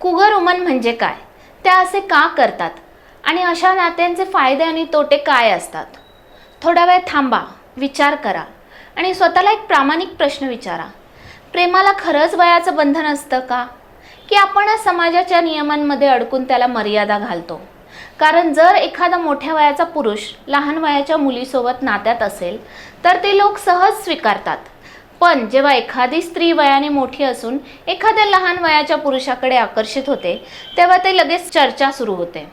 Cougar woman म्हणजे काय, त्या असे का करतात आणि अशा नात्यांचे फायदे आणि तोटे काय असतात? थोडा वेळ थांबा, विचार करा आणि स्वतःला एक प्रामाणिक प्रश्न विचारा. प्रेमाला खरंच वयाचं बंधन असतं का, की आपण समाजाच्या नियमांमध्ये अडकून त्याला मर्यादा घालतो? कारण जर एखादा मोठ्या वयाचा पुरुष लहान वयाच्या मुलीसोबत नात्यात असेल तर ते लोक सहज स्वीकारतात. पण जेव्हा एखादी स्त्री वयाने मोठी असून एखाद्या लहान वयाच्या पुरुषाकडे आकर्षित होते तेव्हा ते लगेच चर्चा सुरू होते,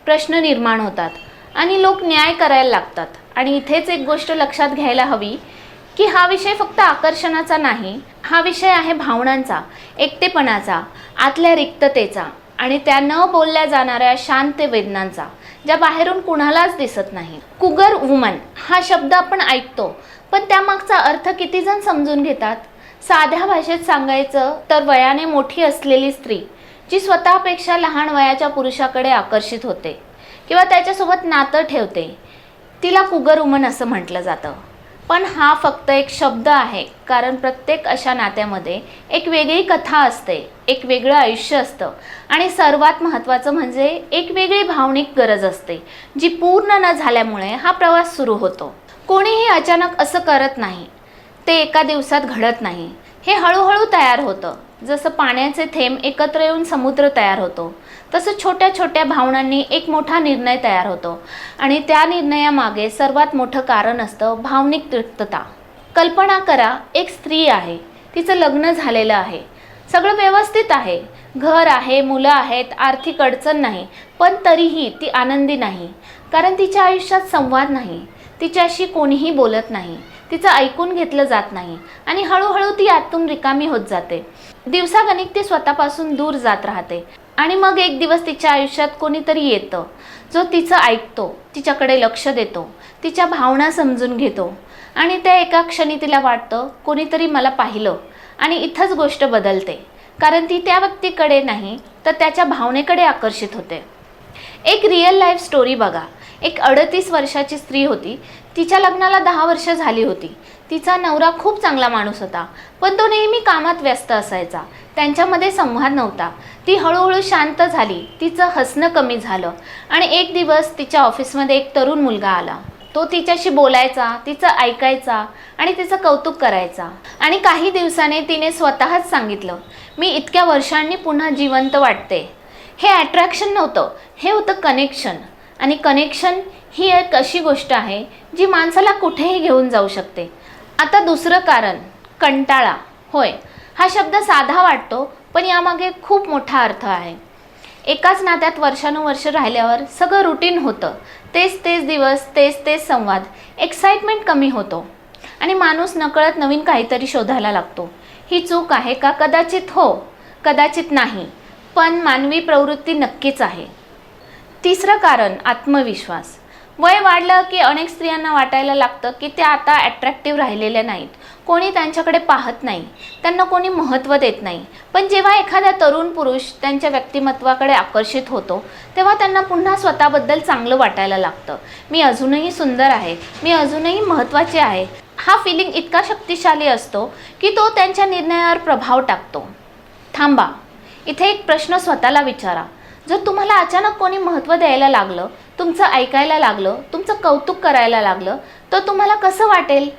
प्रश्न निर्माण होतात आणि लोक न्याय करायला लागतात. आणि इथेच एक गोष्ट लक्षात घ्यायला हवी की हा विषय फक्त आकर्षणाचा नाही, हा विषय आहे भावनांचा, एकटेपणाचा, आतल्या रिक्ततेचा आणि त्या न बोलल्या जाणाऱ्या शांत वेदनांचा, ज्या बाहेरून कुणालाच दिसत नाही. कुगर वुमन हा शब्द आपण ऐकतो, पण त्यामागचा अर्थ किती जण समजून घेतात? साध्या भाषेत सांगायचं तर वयाने मोठी असलेली स्त्री जी स्वतःपेक्षा लहान वयाच्या पुरुषाकडे आकर्षित होते किंवा त्याच्यासोबत नातं ठेवते, तिला कुगर वुमन असं म्हटलं जातं. पण हा फक्त एक शब्द आहे, कारण प्रत्येक अशा नात्यामध्ये एक वेगळी कथा असते, एक वेगळं आयुष्य असतं आणि सर्वात महत्त्वाचं म्हणजे एक वेगळी भावनिक गरज असते, जी पूर्ण न झाल्यामुळे हा प्रवास सुरू होतो. कोणीही अचानक असं करत नाही, ते एका दिवसात घडत नाही, हे हळूहळू तयार होतं. जसं पाण्याचे थेंब एकत्र येऊन समुद्र तयार होतो, तसं छोट्या छोट्या भावनांनी एक मोठा निर्णय तयार होतो आणि त्या निर्णयामागे सर्वात मोठं कारण असतं भावनिक तृप्तता. कल्पना करा, एक स्त्री आहे, तिचं लग्न झालेलं आहे, सगळं व्यवस्थित आहे, घर आहे, मुलं आहेत, आर्थिक अडचण नाही, पण तरीही ती आनंदी नाही. कारण तिच्या आयुष्यात संवाद नाही, तिच्याशी कोणीही बोलत नाही, तिचं ऐकून घेतलं जात नाही आणि हळूहळू ती आतून रिकामी होत जाते. दिवसागणिक ती स्वतःपासून दूर जात राहते आणि मग एक दिवस तिच्या आयुष्यात कोणीतरी येतं जो तिचं ऐकतो, तिच्याकडे लक्ष देतो, तिच्या भावना समजून घेतो आणि त्या एका क्षणी तिला वाटतं कोणीतरी मला पाहिलं आणि इथंच गोष्ट बदलते, कारण ती त्या व्यक्तीकडे नाही तर त्याच्या भावनेकडे आकर्षित होते. एक रिअल लाईफ स्टोरी बघा. एक 38 वर्षाची स्त्री होती, तिच्या लग्नाला 10 वर्ष झाली होती. तिचा नवरा खूप चांगला माणूस होता, पण तो नेहमी कामात व्यस्त असायचा, त्यांच्यामध्ये संवाद नव्हता. ती हळूहळू शांत झाली, तिचं हसणं कमी झालं आणि एक दिवस तिच्या ऑफिसमध्ये एक तरुण मुलगा आला. तो तिच्याशी बोलायचा, तिचं ऐकायचा आणि तिचं कौतुक करायचा. आणि काही दिवसाने तिने स्वतःच सांगितलं, मी इतक्या वर्षांनी पुन्हा जिवंत वाटते. हे अट्रॅक्शन नव्हतं, हे होतं कनेक्शन. आणि कनेक्शन ही एक अशी गोष्ट आहे जी माणसाला कुठेही घेऊन जाऊ शकते. आता दुसरं कारण, कंटाळा. होय, हा शब्द साधा वाटतो, पण यामागे खूप मोठा अर्थ आहे. एकाच नात्यात वर्षानुवर्ष राहिल्यावर सगळं रुटीन होतं, तेच दिवस, तेच संवाद, एक्साइटमेंट कमी होतो आणि माणूस नकळत नवीन काहीतरी शोधायला लागतो. ही चूक आहे का? कदाचित हो, कदाचित नाही, पण मानवी प्रवृत्ती नक्कीच आहे. तिसरं कारण, आत्मविश्वास. वय वाढलं की अनेक स्त्रियांना वाटायला लागतं की त्या आता अट्रॅक्टिव्ह राहिलेल्या नाहीत, कोणी त्यांच्याकडे पाहत नाही, त्यांना कोणी महत्त्व देत नाही. पण जेव्हा एखादा तरुण पुरुष त्यांच्या व्यक्तिमत्वाकडे आकर्षित होतो तेव्हा त्यांना पुन्हा स्वतःबद्दल चांगलं वाटायला लागतं. मी अजूनही सुंदर आहे, मी अजूनही महत्त्वाचे आहे. हा फिलिंग इतका शक्तिशाली असतो की तो त्यांच्या निर्णयावर प्रभाव टाकतो. थांबा, इथे एक प्रश्न स्वतःला विचारा. जर तुम्हाला अचानक कोणी महत्त्व द्यायला लागलं, तुमचं ऐकायला लागलं, तुमचं कौतुक करायला लागलं, तर तुम्हाला कसं वाटेल?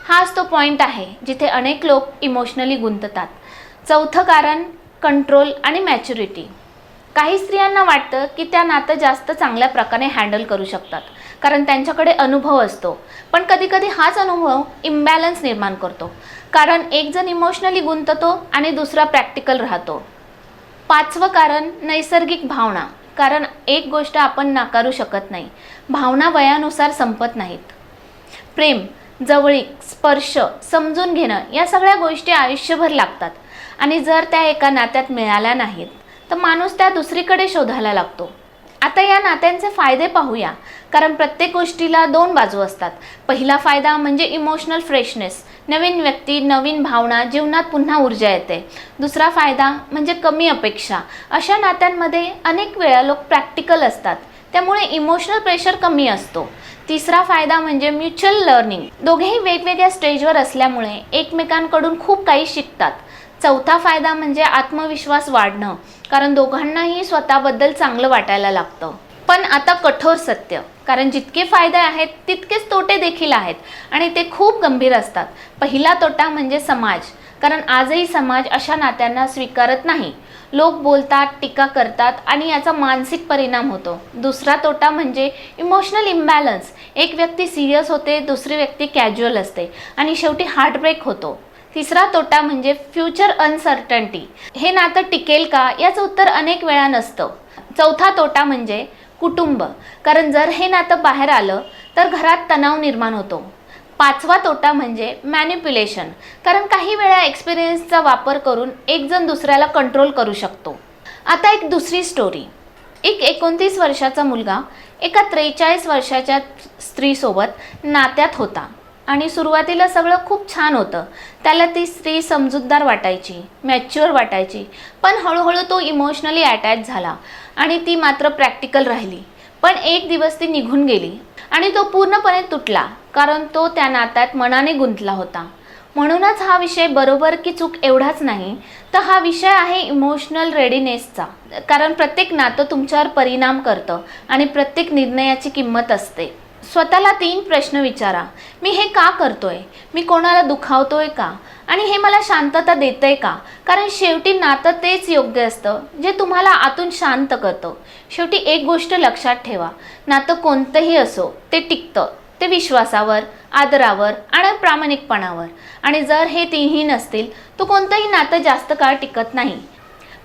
हाच तो पॉईंट आहे जिथे अनेक लोक इमोशनली गुंततात. चौथं कारण, कंट्रोल आणि मॅच्युरिटी. काही स्त्रियांना वाटतं की त्या नातं जास्त चांगल्या प्रकारे हँडल करू शकतात कारण त्यांच्याकडे अनुभव असतो, पण कधीकधी हाच अनुभव इम्बॅलन्स निर्माण करतो, कारण एक जण इमोशनली गुंततो आणि दुसरा प्रॅक्टिकल राहतो. पाचवं कारण, नैसर्गिक भावना. कारण एक गोष्ट आपण नाकारू शकत नाही, भावना वयानुसार संपत नाहीत. प्रेम, जवळीक, स्पर्श, समजून घेणं या सगळ्या गोष्टी आयुष्यभर लागतात आणि जर त्या एका नात्यात मिळाल्या नाहीत तर माणूस त्या दुसरीकडे शोधायला लागतो. आता या नात्यांचे फायदे पाहूया, कारण प्रत्येक गोष्टीला दोन बाजू असतात. पहिला फायदा म्हणजे इमोशनल फ्रेशनेस, नवीन व्यक्ती, नवीन भावना, जीवनात पुन्हा ऊर्जा येते. दुसरा फायदा म्हणजे कमी अपेक्षा. अशा नात्यांमध्ये अनेक वेळा लोक प्रॅक्टिकल असतात, त्यामुळे इमोशनल प्रेशर कमी असतो. तिसरा फायदा म्हणजे म्युच्युअल लर्निंग. दोघेही वेगवेगळ्या स्टेजवर असल्यामुळे एकमेकांकडून खूप काही शिकतात. चौथा फायदा म्हणजे आत्मविश्वास वाढणं, कारण दोघांनाही स्वतःबद्दल चांगलं वाटायला लागतं. पण आता कठोर सत्य, कारण जितके फायदे आहेत तितकेच तोटे देखील आहेत आणि ते खूप गंभीर असतात. पहिला तोटा म्हणजे समाज, कारण आजही समाज अशा नात्यांना स्वीकारत नाही. लोक बोलतात, टीका करतात आणि याचा मानसिक परिणाम होतो. दुसरा तोटा म्हणजे इमोशनल इम्बॅलन्स. एक व्यक्ती सिरियस होते, दुसरी व्यक्ती कॅज्युअल असते आणि शेवटी हार्टब्रेक होतो. तिसरा तोटा म्हणजे फ्युचर अनसर्टन्टी. हे नातं टिकेल का याचं उत्तर अनेक वेळा नसतं. चौथा तोटा म्हणजे कुटुंब, कारण जर हे नातं बाहेर आलं तर घरात तणाव निर्माण होतो. पाचवा तोटा म्हणजे मॅनिप्युलेशन, कारण काही वेळा एक्सपिरियन्सचा वापर करून एक जण दुसऱ्याला कंट्रोल करू शकतो. आता एक दुसरी स्टोरी. एक 29 वर्षाचा मुलगा एका 43 वर्षाच्या स्त्रीसोबत नात्यात होता आणि सुरुवातीला सगळं खूप छान होतं. त्याला ती स्त्री समजूतदार वाटायची, मॅच्युअर वाटायची, पण हळूहळू तो इमोशनली अटॅच झाला आणि ती मात्र प्रॅक्टिकल राहिली. पण एक दिवस ती निघून गेली आणि तो पूर्णपणे तुटला, कारण तो त्या नात्यात मनाने गुंतला होता. म्हणूनच हा विषय बरोबर की चूक एवढाच नाही, तर हा विषय आहे इमोशनल रेडीनेसचा. कारण प्रत्येक नातं तुमच्यावर परिणाम करतं आणि प्रत्येक निर्णयाची किंमत असते. स्वतःला 3 प्रश्न विचारा. मी हे का करतोय? मी कोणाला दुखावतोय का? आणि हे मला शांतता देतंय का? कारण शेवटी नातं तेच योग्य असतं जे तुम्हाला आतून शांत करतं. शेवटी एक गोष्ट लक्षात ठेवा, नातं कोणतंही असो ते टिकतं. ते विश्वासावर, आदरावर आणि प्रामाणिकपणावर. आणि जर हे तिन्ही नसतील तर कोणतंही नातं जास्त काळ टिकत नाही.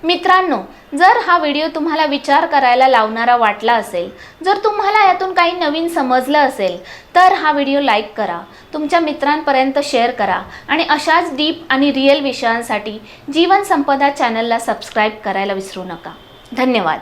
मित्रांनो, जर हा व्हिडिओ तुम्हाला विचार करायला लावणारा वाटला असेल, जर तुम्हाला यातून काही नवीन समजलं असेल, तर हा व्हिडिओ लाईक करा, तुमच्या मित्रांपर्यंत शेअर करा आणि अशाच डीप आणि रिअल विषयांसाठी जीवन संपदा चॅनलला सबस्क्राईब करायला विसरू नका. धन्यवाद.